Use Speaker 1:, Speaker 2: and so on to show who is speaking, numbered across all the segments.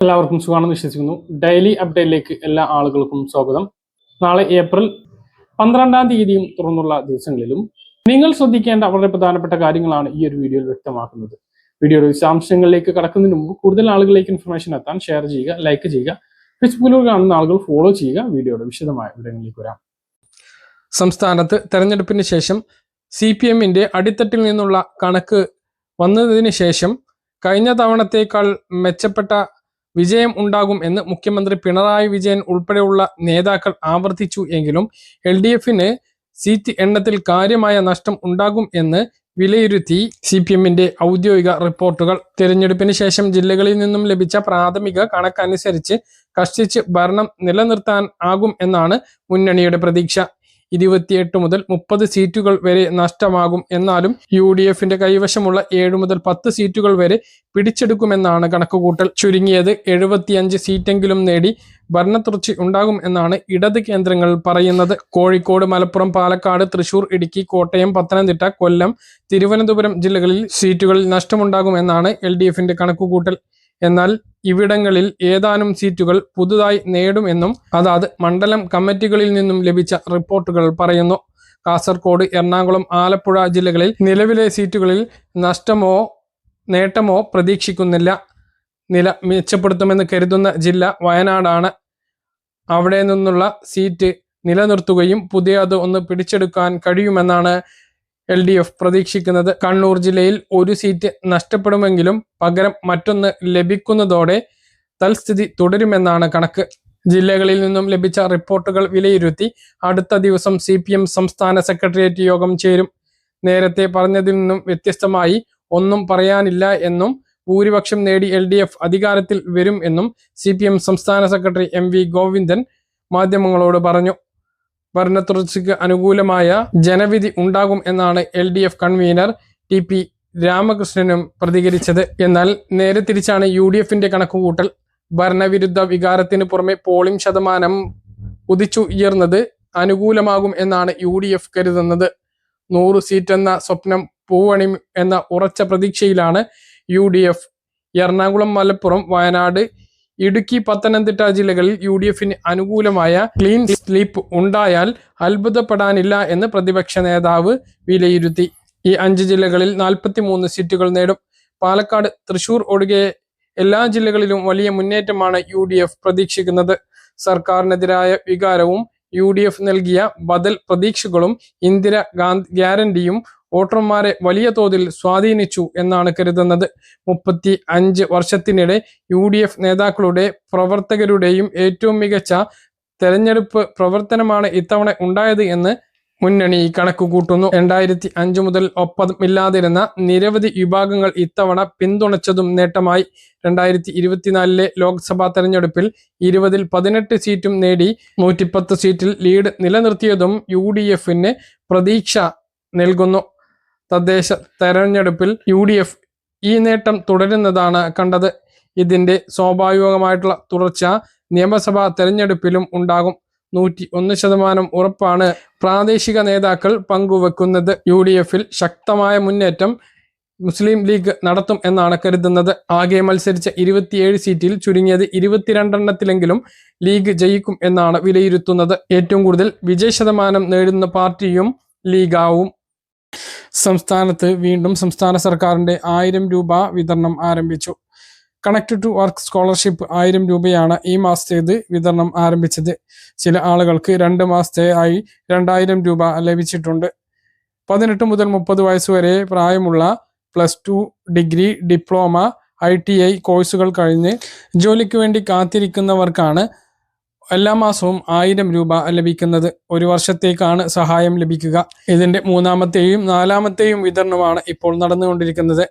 Speaker 1: എല്ലാവർക്കും സുഖമാണെന്ന് വിശ്വസിക്കുന്നു. ഡെയിലി അപ്ഡേറ്റിലേക്ക് എല്ലാ ആളുകൾക്കും സ്വാഗതം. നാളെ ഏപ്രിൽ 12-ാം തീയതിയും തുറന്നുള്ള ദിവസങ്ങളിലും നിങ്ങൾ ശ്രദ്ധിക്കേണ്ട വളരെ പ്രധാനപ്പെട്ട കാര്യങ്ങളാണ് ഈ ഒരു വീഡിയോയിൽ വ്യക്തമാക്കുന്നത്. വീഡിയോയുടെ വിശദാംശങ്ങളിലേക്ക് കടക്കുന്നതിന് മുമ്പ് കൂടുതൽ ആളുകളിലേക്ക് ഇൻഫർമേഷൻ എത്താൻ ഷെയർ ചെയ്യുക, ലൈക്ക് ചെയ്യുക. ഫേസ്ബുക്കിലൂടെ കാണുന്ന ആളുകൾ ഫോളോ ചെയ്യുക. വീഡിയോയുടെ വിശദമായ വിവരങ്ങളിലേക്ക് വരാം. സംസ്ഥാനത്ത് തെരഞ്ഞെടുപ്പിന് ശേഷം CPM-ന്റെ അടിത്തട്ടിൽ നിന്നുള്ള കണക്ക് വന്നതിന് ശേഷം കഴിഞ്ഞ തവണത്തേക്കാൾ മെച്ചപ്പെട്ട വിജയം ഉണ്ടാകും എന്ന് മുഖ്യമന്ത്രി പിണറായി വിജയൻ ഉൾപ്പെടെയുള്ള നേതാക്കൾ ആവർത്തിച്ചു എങ്കിലും LDF-ന് സീറ്റ് എണ്ണത്തിൽ കാര്യമായ നഷ്ടം ഉണ്ടാകും എന്ന് വിലയിരുത്തി CPM-ന്റെ ഔദ്യോഗിക റിപ്പോർട്ടുകൾ. തെരഞ്ഞെടുപ്പിന് ശേഷം ജില്ലകളിൽ നിന്നും ലഭിച്ച പ്രാഥമിക കണക്കനുസരിച്ച് കഷ്ടിച്ച് ഭരണം നിലനിർത്താൻ ആകും എന്നാണ് മുന്നണിയുടെ പ്രതീക്ഷ. 28 മുതൽ 30 സീറ്റുകൾ വരെ നഷ്ടമാകും. എന്നാലും UDF-ന്റെ കൈവശമുള്ള 7 മുതൽ 10 സീറ്റുകൾ വരെ പിടിച്ചെടുക്കുമെന്നാണ് കണക്കുകൂട്ടൽ. ചുരുങ്ങിയത് 75 സീറ്റെങ്കിലും നേടി ഭരണത്തുടർച്ച ഉണ്ടാകും എന്നാണ് ഇടത് കേന്ദ്രങ്ങൾ പറയുന്നത്. കോഴിക്കോട്, മലപ്പുറം, പാലക്കാട്, തൃശൂർ, ഇടുക്കി, കോട്ടയം, പത്തനംതിട്ട, കൊല്ലം, തിരുവനന്തപുരം ജില്ലകളിൽ സീറ്റുകളിൽ നഷ്ടമുണ്ടാകുമെന്നാണ് LDF-ന്റെ കണക്കുകൂട്ടൽ. എന്നാൽ ഇവിടങ്ങളിൽ ഏതാനും സീറ്റുകൾ പുതുതായി നേടുമെന്നും അതാത് മണ്ഡലം കമ്മിറ്റികളിൽ നിന്നും ലഭിച്ച റിപ്പോർട്ടുകൾ പറയുന്നു. കാസർഗോഡ്, എറണാകുളം, ആലപ്പുഴ ജില്ലകളിൽ നിലവിലെ സീറ്റുകളിൽ നഷ്ടമോ നേട്ടമോ പ്രതീക്ഷിക്കുന്നില്ല. നില മെച്ചപ്പെടുത്തുമെന്ന് കരുതുന്ന ജില്ല വയനാടാണ്. അവിടെ നിന്നുള്ള സീറ്റ് നിലനിർത്തുകയും പുതിയത് ഒന്ന് പിടിച്ചെടുക്കാൻ കഴിയുമെന്നാണ് LDF പ്രതീക്ഷിക്കുന്നത്. കണ്ണൂർ ജില്ലയിൽ ഒരു സീറ്റ് നഷ്ടപ്പെടുമെങ്കിലും പകരം മറ്റൊന്ന് ലഭിക്കുന്നതോടെ തൽസ്ഥിതി തുടരുമെന്നാണ് കണക്ക്. ജില്ലകളിൽ നിന്നും ലഭിച്ച റിപ്പോർട്ടുകൾ വിലയിരുത്തി അടുത്ത ദിവസം CPM സംസ്ഥാന സെക്രട്ടേറിയറ്റ് യോഗം ചേരും. നേരത്തെ പറഞ്ഞതിൽ നിന്നും വ്യത്യസ്തമായി ഒന്നും പറയാനില്ല എന്നും ഭൂരിപക്ഷം നേടി LDF അധികാരത്തിൽ വരും എന്നും CPM സംസ്ഥാന സെക്രട്ടറി MV ഗോവിന്ദൻ മാധ്യമങ്ങളോട് പറഞ്ഞു. ഭരണത്തുടർച്ചയ്ക്ക് അനുകൂലമായ ജനവിധി ഉണ്ടാകും എന്നാണ് LDF കൺവീനർ TP രാമകൃഷ്ണനും പ്രതികരിച്ചത്. എന്നാൽ നേരെ തിരിച്ചാണ് UDF-ന്റെ കണക്കുകൂട്ടൽ. ഭരണവിരുദ്ധ വികാരത്തിന് പുറമെ പോളിംഗ് ശതമാനം കുതിച്ചു ഉയർന്നത് അനുകൂലമാകും എന്നാണ് UDF കരുതുന്നത്. 100 സീറ്റ് എന്ന സ്വപ്നം പൂവണിയും എന്ന ഉറച്ച പ്രതീക്ഷയിലാണ് UDF. എറണാകുളം, മലപ്പുറം, വയനാട്, ഇടുക്കി, പത്തനംതിട്ട ജില്ലകളിൽ UDF-ന് അനുകൂലമായ ക്ലീൻ സ്ലീപ്പ് ഉണ്ടായാൽ അത്ഭുതപ്പെടാനില്ല എന്ന് പ്രതിപക്ഷ നേതാവ് വിലയിരുത്തി. ഈ 5 ജില്ലകളിൽ 43 സീറ്റുകൾ നേടും. പാലക്കാട്, തൃശൂർ ഒഴികെ എല്ലാ ജില്ലകളിലും വലിയ മുന്നേറ്റമാണ് UDF പ്രതീക്ഷിക്കുന്നത്. സർക്കാരിനെതിരായ വികാരവും UDF നൽകിയ ബദൽ പ്രതീക്ഷകളും ഇന്ദിര ഗ്യാരണ്ടിയും വോട്ടർമാരെ വലിയ തോതിൽ സ്വാധീനിച്ചു എന്നാണ് കരുതുന്നത്. 35 വർഷത്തിനിടെ UDF നേതാക്കളുടെ പ്രവർത്തകരുടെയും ഏറ്റവും മികച്ച തെരഞ്ഞെടുപ്പ് പ്രവർത്തനമാണ് ഇത്തവണ ഉണ്ടായത് എന്ന് മുന്നണി കണക്കുകൂട്ടുന്നു. 2005 മുതൽ ഒപ്പമില്ലാതിരുന്ന നിരവധി വിഭാഗങ്ങൾ ഇത്തവണ പിന്തുണച്ചതും നേട്ടമായി. 2024 ലോക്സഭാ തെരഞ്ഞെടുപ്പിൽ 20-ൽ 18 സീറ്റും നേടി 110 സീറ്റിൽ ലീഡ് നിലനിർത്തിയതും UDF-ന് പ്രതീക്ഷ നൽകുന്നു. തദ്ദേശ തെരഞ്ഞെടുപ്പിൽ UDF ഈ നേട്ടം തുടരുന്നതാണ് കണ്ടത്. ഇതിന്റെ സ്വാഭാവികമായിട്ടുള്ള തുടർച്ച നിയമസഭാ തെരഞ്ഞെടുപ്പിലും ഉണ്ടാകും. 101% ഉറപ്പാണ് പ്രാദേശിക നേതാക്കൾ പങ്കുവെക്കുന്നത്. UDF-ൽ ശക്തമായ മുന്നേറ്റം മുസ്ലിം ലീഗ് നടത്തും എന്നാണ് കരുതുന്നത്. ആകെ മത്സരിച്ച 27 സീറ്റിൽ ചുരുങ്ങിയത് 22-എണ്ണത്തിലെങ്കിലും ലീഗ് ജയിക്കും എന്നാണ് വിലയിരുത്തുന്നത്. ഏറ്റവും കൂടുതൽ വിജയശതമാനം നേടുന്ന പാർട്ടിയും ലീഗാവും. സംസ്ഥാനത്ത് വീണ്ടും സംസ്ഥാന സർക്കാരിന്റെ 1000 രൂപ വിതരണം ആരംഭിച്ചു. കണക്ട് ടു വർക്ക് സ്കോളർഷിപ്പ് 1000 രൂപയാണ് ഈ മാസത്തേത് വിതരണം ആരംഭിച്ചത്. ചില ആളുകൾക്ക് 2 മാസത്തെ ആയി 2000 രൂപ ലഭിച്ചിട്ടുണ്ട്. 18 മുതൽ 30 വയസ്സുവരെ പ്രായമുള്ള +2, ഡിഗ്രി, ഡിപ്ലോമ, ITI കോഴ്സുകൾ കഴിഞ്ഞ് ജോലിക്ക് വേണ്ടി കാത്തിരിക്കുന്നവർക്കാണ് എല്ലാ മാസവും 1000 രൂപ ലഭിക്കുന്നത്. 1 വർഷത്തേക്കാണ് സഹായം ലഭിക്കുക. ഇതിന്റെ 3-ാമത്തെയും 4-ാമത്തെയും വിതരണമാണ് ഇപ്പോൾ നടന്നുകൊണ്ടിരിക്കുന്നത്.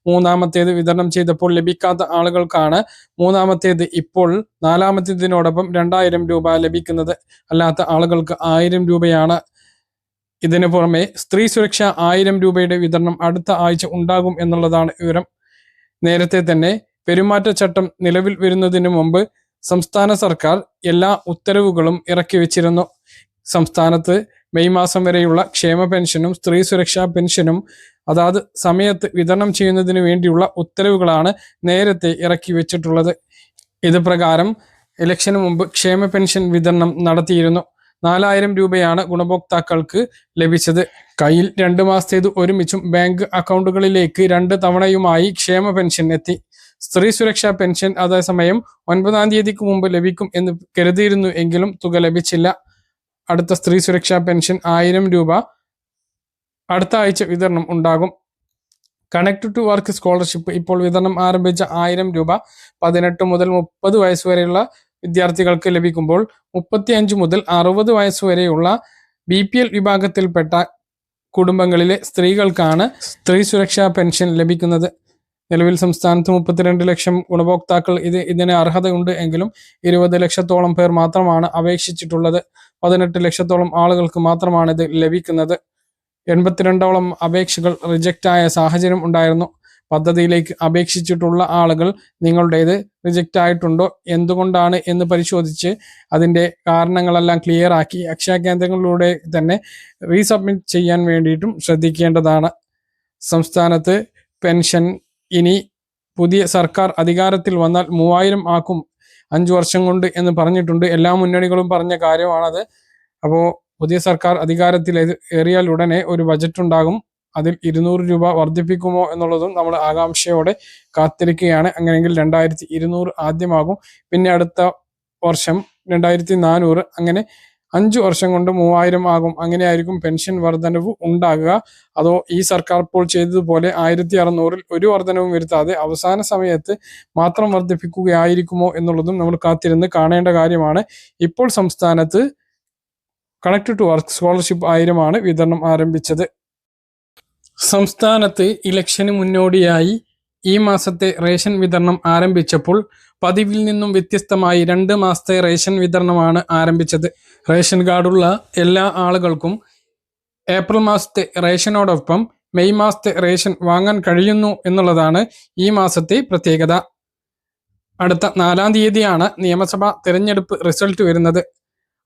Speaker 1: 3-ാമത്തേത് വിതരണം ചെയ്തപ്പോൾ ലഭിക്കാത്ത ആളുകൾക്കാണ് 3-ാമത്തേത് ഇപ്പോൾ 4-ാമത്തേതിനോടൊപ്പം 2000 രൂപ ലഭിക്കുന്നത്. അല്ലാത്ത ആളുകൾക്ക് 1000 രൂപയാണ്. ഇതിനു പുറമെ സ്ത്രീ സുരക്ഷ 1000 രൂപയുടെ വിതരണം അടുത്ത ആഴ്ച ഉണ്ടാകും എന്നുള്ളതാണ് വിവരം. നേരത്തെ തന്നെ പെരുമാറ്റച്ചട്ടം നിലവിൽ വരുന്നതിന് മുമ്പ് സംസ്ഥാന സർക്കാർ എല്ലാ ഉത്തരവുകളും ഇറക്കി വെച്ചിരുന്നു. സംസ്ഥാനത്ത് മെയ് മാസം വരെയുള്ള ക്ഷേമ പെൻഷനും സ്ത്രീ സുരക്ഷാ പെൻഷനും അതാത് സമയത്ത് വിതരണം ചെയ്യുന്നതിന് വേണ്ടിയുള്ള ഉത്തരവുകളാണ് നേരത്തെ ഇറക്കി വെച്ചിട്ടുള്ളത്. ഇത് പ്രകാരം ഇലക്ഷന് മുമ്പ് ക്ഷേമ പെൻഷൻ വിതരണം നടത്തിയിരുന്നു. 4000 രൂപയാണ് ഗുണഭോക്താക്കൾക്ക് ലഭിച്ചത്. കയ്യിൽ 2 മാസത്തേത് ഒരുമിച്ചും ബാങ്ക് അക്കൗണ്ടുകളിലേക്ക് 2 തവണയുമായി ക്ഷേമ പെൻഷൻ എത്തി. സ്ത്രീ സുരക്ഷാ പെൻഷൻ അതേസമയം 9-ാം തീയതിക്ക് മുമ്പ് ലഭിക്കും എന്ന് കരുതിയിരുന്നു എങ്കിലും തുക ലഭിച്ചില്ല. അടുത്ത സ്ത്രീ സുരക്ഷാ പെൻഷൻ 1000 രൂപ അടുത്ത ആഴ്ച വിതരണം ഉണ്ടാകും. കണക്ട് ടു വർക്ക് സ്കോളർഷിപ്പ് ഇപ്പോൾ വിതരണം ആരംഭിച്ച 1000 രൂപ 18 മുതൽ 30 വയസ്സ് വരെയുള്ള വിദ്യാർത്ഥികൾക്ക് ലഭിക്കുമ്പോൾ 35 മുതൽ 60 വയസ്സ് വരെയുള്ള BPL വിഭാഗത്തിൽപ്പെട്ട കുടുംബങ്ങളിലെ സ്ത്രീകൾക്കാണ് സ്ത്രീ സുരക്ഷാ പെൻഷൻ ലഭിക്കുന്നത്. നിലവിൽ സംസ്ഥാനത്ത് 32 ലക്ഷം ഗുണഭോക്താക്കൾ ഇതിന് അർഹതയുണ്ട് എങ്കിലും 20 ലക്ഷത്തോളം പേർ മാത്രമാണ് അപേക്ഷിച്ചിട്ടുള്ളത്. 18 ലക്ഷത്തോളം ആളുകൾക്ക് മാത്രമാണ് ഇത് ലഭിക്കുന്നത്. 82ഓളം അപേക്ഷകൾ റിജക്റ്റ് ആയ സാഹചര്യം ഉണ്ടായിരുന്നു. പദ്ധതിയിലേക്ക് അപേക്ഷിച്ചിട്ടുള്ള ആളുകൾ നിങ്ങളുടേത് റിജക്റ്റ് ആയിട്ടുണ്ടോ, എന്തുകൊണ്ടാണ് എന്ന് പരിശോധിച്ച് അതിൻ്റെ കാരണങ്ങളെല്ലാം ക്ലിയർ ആക്കി അക്ഷയ കേന്ദ്രങ്ങളിലൂടെ തന്നെ റീസബ്മിറ്റ് ചെയ്യാൻ വേണ്ടിയിട്ടും ശ്രദ്ധിക്കേണ്ടതാണ്. സംസ്ഥാനത്ത് പെൻഷൻ ഇനി പുതിയ സർക്കാർ അധികാരത്തിൽ വന്നാൽ 3000 ആക്കും 5 വർഷം കൊണ്ട് എന്ന് പറഞ്ഞിട്ടുണ്ട്. എല്ലാ മുന്നണികളും പറഞ്ഞ കാര്യമാണത്. അപ്പോൾ പുതിയ സർക്കാർ അധികാരത്തിൽ ഏറിയാൽ ഉടനെ ഒരു ബജറ്റ് ഉണ്ടാകും. അതിൽ 200 രൂപ വർദ്ധിപ്പിക്കുമോ എന്നുള്ളതും നമ്മൾ ആകാംക്ഷയോടെ കാത്തിരിക്കുകയാണ്. അങ്ങനെയെങ്കിൽ 2200 ആദ്യമാകും, പിന്നെ അടുത്ത വർഷം 2400, അങ്ങനെ 5 വർഷം കൊണ്ട് 3000 ആകും. അങ്ങനെയായിരിക്കും പെൻഷൻ വർധനവ് ഉണ്ടാകുക. അതോ ഈ സർക്കാർ ഇപ്പോൾ ചെയ്തതുപോലെ 1600-ൽ ഒരു വർധനവും വരുത്താതെ അവസാന സമയത്ത് മാത്രം വർദ്ധിപ്പിക്കുകയായിരിക്കുമോ എന്നുള്ളതും നമ്മൾ കാത്തിരുന്ന് കാണേണ്ട കാര്യമാണ്. ഇപ്പോൾ സംസ്ഥാനത്ത് കണക്ട് ടു വർക്ക് സ്കോളർഷിപ്പ് 1000 വിതരണം ആരംഭിച്ചത്. സംസ്ഥാനത്ത് ഇലക്ഷന് മുന്നോടിയായി ഈ മാസത്തെ റേഷൻ വിതരണം ആരംഭിച്ചപ്പോൾ പതിവിൽ നിന്നും വ്യത്യസ്തമായി 2 മാസത്തെ റേഷൻ വിതരണമാണ് ആരംഭിച്ചത്. റേഷൻ കാർഡുള്ള എല്ലാ ആളുകൾക്കും ഏപ്രിൽ മാസത്തെ റേഷനോടൊപ്പം മെയ് മാസത്തെ റേഷൻ വാങ്ങാൻ കഴിയുന്നു എന്നുള്ളതാണ് ഈ മാസത്തെ പ്രത്യേകത. അടുത്ത 4-ാം തീയതിയാണ് നിയമസഭാ തെരഞ്ഞെടുപ്പ് റിസൾട്ട് വരുന്നത്.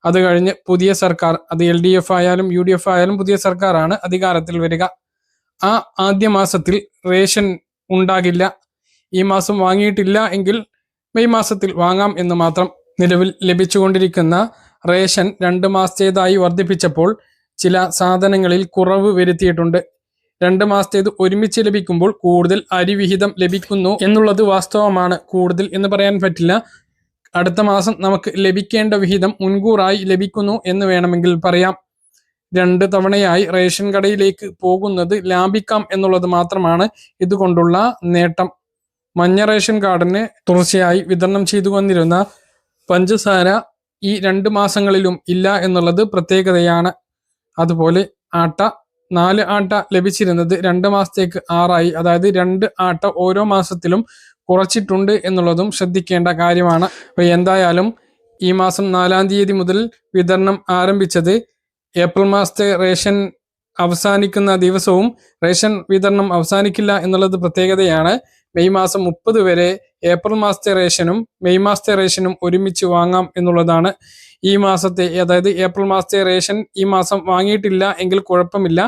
Speaker 1: അത് കഴിഞ്ഞ് പുതിയ സർക്കാർ, അത് LDF ആയാലും UDF ആയാലും പുതിയ സർക്കാരാണ് അധികാരത്തിൽ വരിക. ആ ആദ്യ മാസത്തിൽ റേഷൻ ഉണ്ടാകില്ല. ഈ മാസം വാങ്ങിയിട്ടില്ല എങ്കിൽ മെയ് മാസത്തിൽ വാങ്ങാം എന്ന് മാത്രം. നിലവിൽ ലഭിച്ചുകൊണ്ടിരിക്കുന്ന റേഷൻ 2 മാസത്തേതായി വർദ്ധിപ്പിച്ചപ്പോൾ ചില സാധനങ്ങളിൽ കുറവ് വരുത്തിയിട്ടുണ്ട്. 2 മാസത്തേത് ഒരുമിച്ച് ലഭിക്കുമ്പോൾ കൂടുതൽ അരി വിഹിതം ലഭിക്കുന്നു എന്നുള്ളത് വാസ്തവമാണ്. കൂടുതൽ എന്ന് പറയാൻ പറ്റില്ല. അടുത്ത മാസം നമുക്ക് ലഭിക്കേണ്ട വിഹിതം മുൻകൂറായി ലഭിക്കുന്നു എന്ന് വേണമെങ്കിൽ പറയാം. 2 തവണയായി റേഷൻ കടയിലേക്ക് പോകുന്നത് ലാഭിക്കാം എന്നുള്ളത് മാത്രമാണ് ഇതുകൊണ്ടുള്ള നേട്ടം. മഞ്ഞ റേഷൻ കാർഡിന് തുടർച്ചയായി വിതരണം ചെയ്തു വന്നിരുന്ന പഞ്ചസാര ഈ 2 മാസങ്ങളിലും ഇല്ല എന്നുള്ളത് പ്രത്യേകതയാണ്. അതുപോലെ ആട്ട, 4 ആട്ട ലഭിച്ചിരുന്നത് 2 മാസത്തേക്ക് 6 ആയി. അതായത് 2 ആട്ട ഓരോ മാസത്തിലും കുറച്ചിട്ടുണ്ട് എന്നുള്ളതും ശ്രദ്ധിക്കേണ്ട കാര്യമാണ്. അപ്പോൾ എന്തായാലും ഈ മാസം 4-ാം തീയതി മുതൽ വിതരണം ആരംഭിച്ചത് ഏപ്രിൽ മാസത്തെ റേഷൻ അവസാനിക്കുന്ന ദിവസവും റേഷൻ വിതരണം അവസാനിക്കില്ല എന്നുള്ളത് പ്രത്യേകതയാണ്. മെയ് മാസം 30 വരെ ഏപ്രിൽ മാസത്തെ റേഷനും മെയ് മാസത്തെ റേഷനും ഒരുമിച്ച് വാങ്ങാം എന്നുള്ളതാണ്. ഈ മാസത്തെ, അതായത് ഏപ്രിൽ മാസത്തെ റേഷൻ ഈ മാസം വാങ്ങിയിട്ടില്ല എങ്കിൽ കുഴപ്പമില്ല.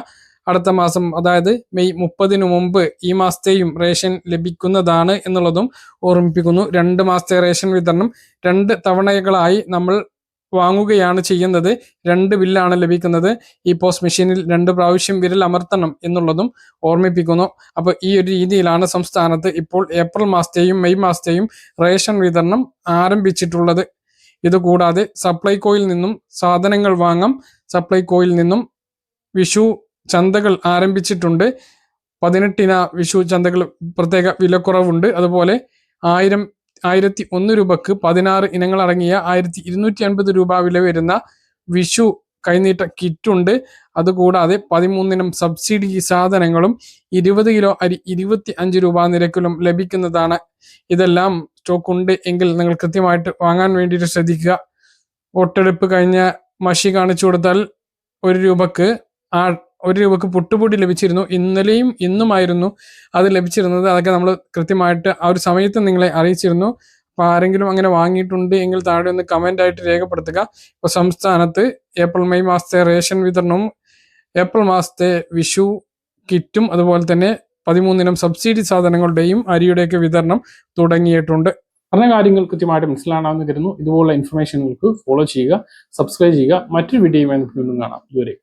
Speaker 1: അടുത്ത മാസം, അതായത് മെയ് 30-ന് മുമ്പ് ഈ മാസത്തെയും റേഷൻ ലഭിക്കുന്നതാണ് എന്നുള്ളതും ഓർമ്മിപ്പിക്കുന്നു. 2 മാസത്തെ റേഷൻ വിതരണം 2 തവണകളായി നമ്മൾ വാങ്ങുകയാണ് ചെയ്യുന്നത്. 2 ബില്ലാണ് ലഭിക്കുന്നത്. ഈ പോസ്റ്റ് മെഷീനിൽ 2 പ്രാവശ്യം വിരൽ അമർത്തണം എന്നുള്ളതും ഓർമ്മിപ്പിക്കുന്നു. അപ്പോൾ ഈ ഒരു രീതിയിലാണ് സംസ്ഥാനത്ത് ഇപ്പോൾ ഏപ്രിൽ മാസത്തെയും മെയ് മാസത്തെയും റേഷൻ വിതരണം ആരംഭിച്ചിട്ടുള്ളത്. ഇതുകൂടാതെ സപ്ലൈകോയിൽ നിന്നും സാധനങ്ങൾ വാങ്ങാം. സപ്ലൈകോയിൽ നിന്നും വിഷു ചന്തകൾ ആരംഭിച്ചിട്ടുണ്ട്. 18-ന വിഷു ചന്തകൾ പ്രത്യേക വിലക്കുറവുണ്ട്. അതുപോലെ 1001 രൂപക്ക് 16 ഇനങ്ങൾ അടങ്ങിയ 1250 രൂപ വില വരുന്ന വിഷു കൈനീട്ട കിറ്റുണ്ട്. അതുകൂടാതെ 13 ഇനം സബ്സിഡി സാധനങ്ങളും 20 കിലോ അരി 25 രൂപ നിരക്കിലും ലഭിക്കുന്നതാണ്. ഇതെല്ലാം സ്റ്റോക്ക് ഉണ്ട് എങ്കിൽ നിങ്ങൾ കൃത്യമായിട്ട് വാങ്ങാൻ വേണ്ടിയിട്ട് ശ്രദ്ധിക്കുക. വോട്ടെടുപ്പ് കഴിഞ്ഞ മഷി കാണിച്ചു കൊടുത്താൽ 1 രൂപക്ക് പുട്ടുപൊടി ലഭിച്ചിരുന്നു. ഇന്നലെയും ഇന്നുമായിരുന്നു അത് ലഭിച്ചിരുന്നത്. അതൊക്കെ നമ്മൾ കൃത്യമായിട്ട് ആ ഒരു സമയത്ത് നിങ്ങളെ അറിയിച്ചിരുന്നു. അപ്പോൾ ആരെങ്കിലും അങ്ങനെ വാങ്ങിയിട്ടുണ്ട് എങ്കിൽ താഴെ ഒന്ന് കമൻ്റ് ആയിട്ട് രേഖപ്പെടുത്തുക. ഇപ്പോൾ സംസ്ഥാനത്ത് ഏപ്രിൽ മെയ് മാസത്തെ റേഷൻ വിതരണവും ഏപ്രിൽ മാസത്തെ വിഷു കിറ്റും അതുപോലെ തന്നെ 13 ഇനം സബ്സിഡി സാധനങ്ങളുടെയും അരിയുടെയൊക്കെ വിതരണം തുടങ്ങിയിട്ടുണ്ട്. പറഞ്ഞ കാര്യങ്ങൾ കൃത്യമായിട്ട് മനസ്സിലാണെന്ന് കരുതുന്നു. ഇതുപോലുള്ള ഇൻഫർമേഷനുകൾക്ക് ഫോളോ ചെയ്യുക, സബ്സ്ക്രൈബ് ചെയ്യുക. മറ്റൊരു വീഡിയോയുമായി നമുക്ക് വീണ്ടും കാണാം. ഇതുവരെ